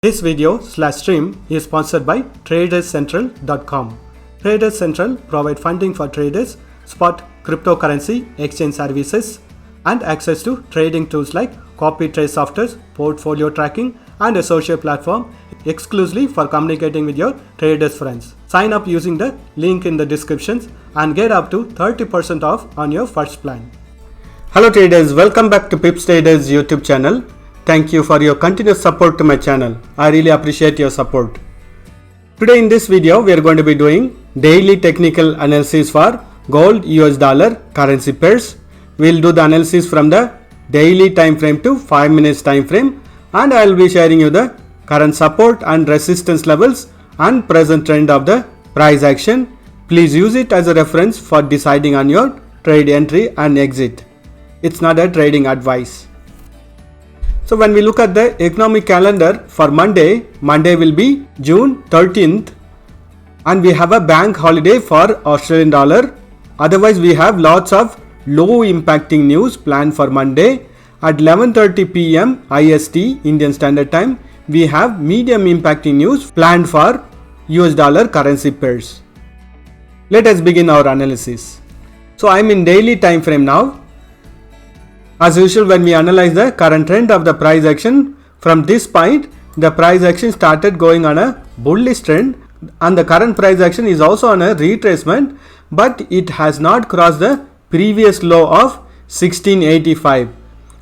This video/stream is sponsored by TradersCentral.com. Traders Central provide funding for traders, spot cryptocurrency exchange services, and access to trading tools like copy trade software, portfolio tracking, and a social platform exclusively for communicating with your traders friends. Sign up using the link in the descriptions and get up to 30% off on your first plan. Hello traders, welcome back to Pips Traders YouTube channel. Thank you for your continuous support to my channel. I really appreciate your support. Today in this video, we are going to be doing daily technical analysis for gold, US dollar, currency pairs. We'll do the analysis from the daily time frame to 5 minutes time frame, and I will be sharing you the current support and resistance levels and present trend of the price action. Please use it as a reference for deciding on your trade entry and exit. It's not a trading advice. So when we look at the economic calendar for Monday will be June 13th, and we have a bank holiday for Australian dollar. Otherwise we have lots of low impacting news planned for Monday. At 11:30 PM IST Indian Standard Time, we have medium impacting news planned for US dollar currency pairs. Let us begin our analysis. So I am in daily time frame now. As usual, when we analyze the current trend of the price action, from this point the price action started going on a bullish trend, and the current price action is also on a retracement, but it has not crossed the previous low of 1685.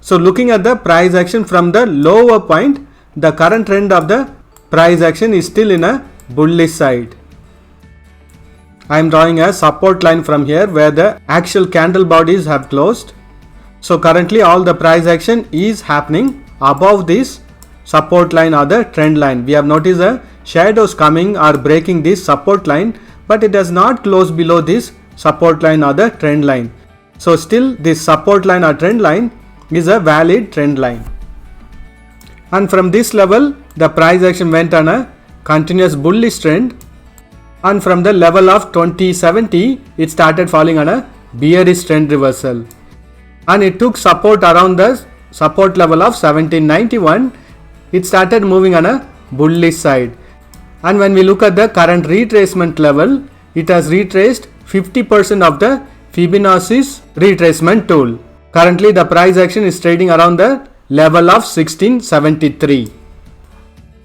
So looking at the price action from the lower point, the current trend of the price action is still in a bullish side. I am drawing a support line from here where the actual candle bodies have closed. So currently all the price action is happening above this support line or the trend line. We have noticed the shadows coming or breaking this support line, but it does not close below this support line or the trend line. So still this support line or trend line is a valid trend line. And from this level the price action went on a continuous bullish trend, and from the level of 2070 it started falling on a bearish trend reversal. And it took support around the support level of 1791. It started moving on a bullish side, and when we look at the current retracement level, it has retraced 50% of the Fibonacci's retracement tool. Currently the price action is trading around the level of 1673,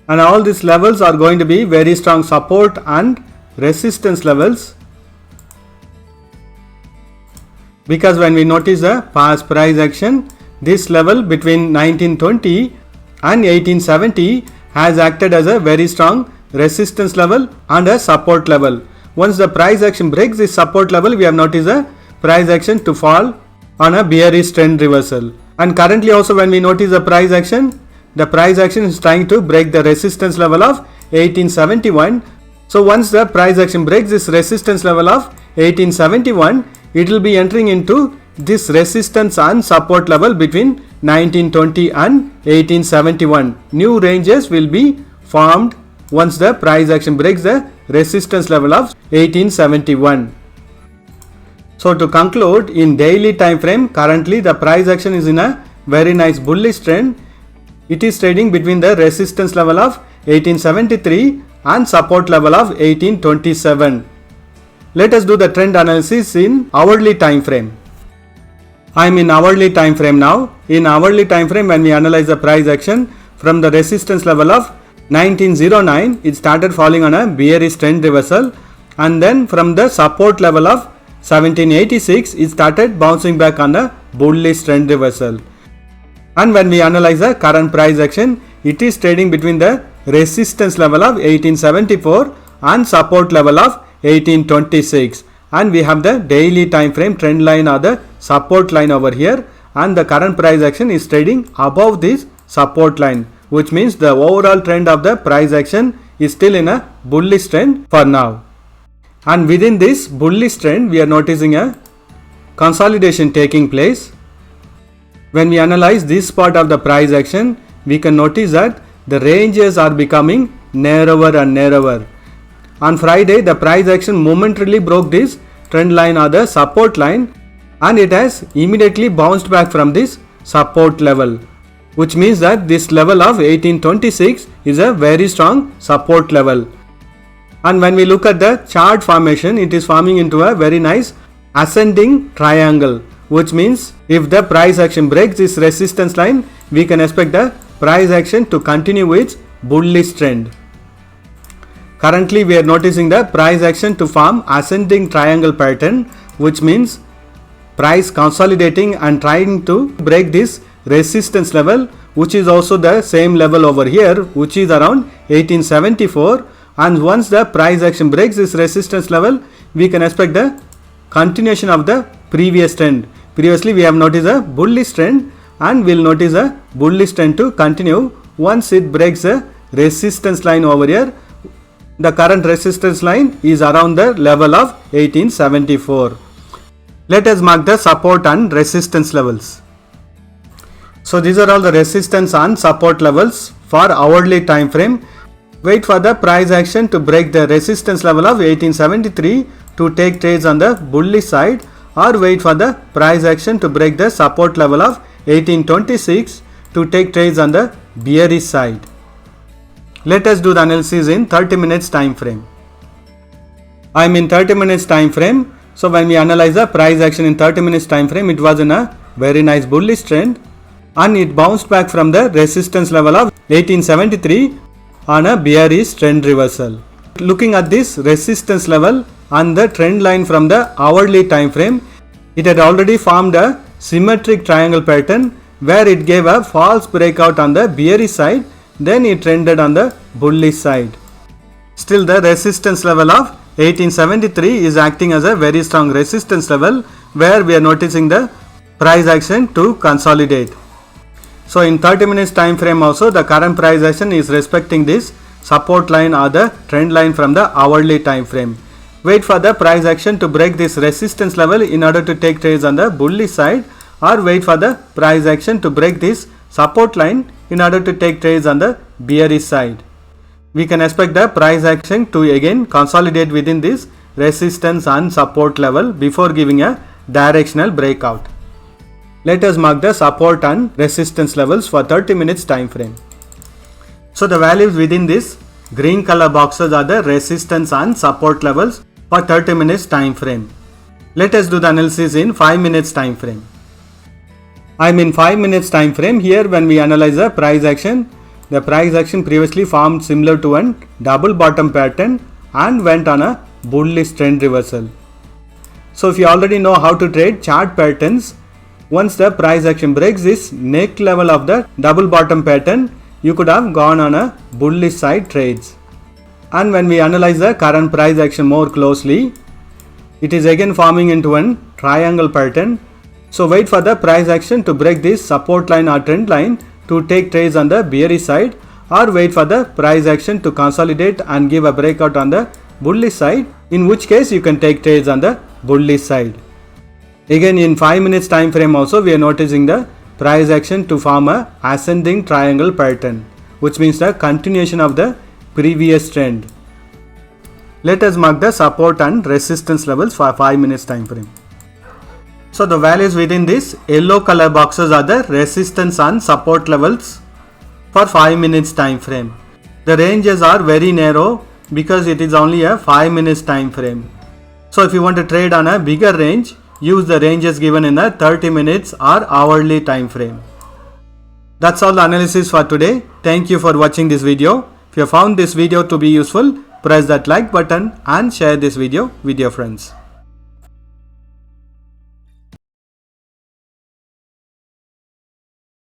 and all these levels are going to be very strong support and resistance levels. Because when we notice the past price action, this level between 1920 and 1870 has acted as a very strong resistance level and a support level. Once the price action breaks this support level, we have noticed the price action to fall on a bearish trend reversal. And currently also when we notice the price action is trying to break the resistance level of 1871. So once the price action breaks this resistance level of 1871, it will be entering into this resistance and support level between 1920 and 1871. New ranges will be formed once the price action breaks the resistance level of 1871. So to conclude, in daily time frame, currently the price action is in a very nice bullish trend. It is trading between the resistance level of 1873 and support level of 1827. Let us do the trend analysis in hourly time frame. I am in hourly time frame now. In hourly time frame, when we analyze the price action from the resistance level of 1909, it started falling on a bearish trend reversal, and then from the support level of 1786, it started bouncing back on a bullish trend reversal. And when we analyze the current price action, it is trading between the resistance level of 1874 and support level of 1826, and we have the daily time frame trend line or the support line over here, and the current price action is trading above this support line, which means the overall trend of the price action is still in a bullish trend for now. And within this bullish trend, we are noticing a consolidation taking place. When we analyze this part of the price action, we can notice that the ranges are becoming narrower and narrower. On Friday, the price action momentarily broke this trend line or the support line, and it has immediately bounced back from this support level. which means that this level of 1826 is a very strong support level. And when we look at the chart formation, it is forming into a very nice ascending triangle, which means if the price action breaks this resistance line, we can expect the price action to continue its bullish trend. Currently we are noticing the price action to form ascending triangle pattern, which means price consolidating and trying to break this resistance level, which is also the same level over here, which is around 1874. And once the price action breaks this resistance level, we can expect the continuation of the previous trend. Previously we have noticed a bullish trend, and we'll notice a bullish trend to continue once it breaks the resistance line over here. The current resistance line is around the level of 1874. Let us mark the support and resistance levels. So these are all the resistance and support levels for hourly time frame. Wait for the price action to break the resistance level of 1873 to take trades on the bullish side, or wait for the price action to break the support level of 1826 to take trades on the bearish side. Let us do the analysis in 30 minutes time frame. I am in 30 minutes time frame. So when we analyze the price action in 30 minutes time frame, it was in a very nice bullish trend, and it bounced back from the resistance level of 1873 on a bearish trend reversal. Looking at this resistance level and the trend line from the hourly time frame, it had already formed a symmetric triangle pattern where it gave a false breakout on the bearish side, then it trended on the bullish side. Still the resistance level of 1873 is acting as a very strong resistance level where we are noticing the price action to consolidate. So in 30 minutes time frame also, the current price action is respecting this support line or the trend line from the hourly time frame. Wait for the price action to break this resistance level in order to take trades on the bullish side, or wait for the price action to break this support line in order to take trades on the bearish side. We can expect the price action to again consolidate within this resistance and support level before giving a directional breakout. Let us mark the support and resistance levels for 30 minutes time frame. So the values within this green color boxes are the resistance and support levels for 30 minutes time frame. Let us do the analysis in 5 minutes time frame. I am in 5 minutes time frame. Here when we analyze the price action previously formed similar to a double bottom pattern and went on a bullish trend reversal. So if you already know how to trade chart patterns, once the price action breaks this neck level of the double bottom pattern, you could have gone on a bullish side trades. And when we analyze the current price action more closely, it is again forming into a triangle pattern. So wait for the price action to break this support line or trend line to take trades on the bearish side, or wait for the price action to consolidate and give a breakout on the bullish side, in which case you can take trades on the bullish side. Again in 5 minutes time frame also, we are noticing the price action to form a ascending triangle pattern, which means the continuation of the previous trend. Let us mark the support and resistance levels for 5 minutes time frame. So the values within this yellow color boxes are the resistance and support levels for 5 minutes time frame. The ranges are very narrow because it is only a 5 minutes time frame. So if you want to trade on a bigger range, use the ranges given in a 30 minutes or hourly time frame. That's all the analysis for today. Thank you for watching this video. If you found this video to be useful, press that like button and share this video with your friends.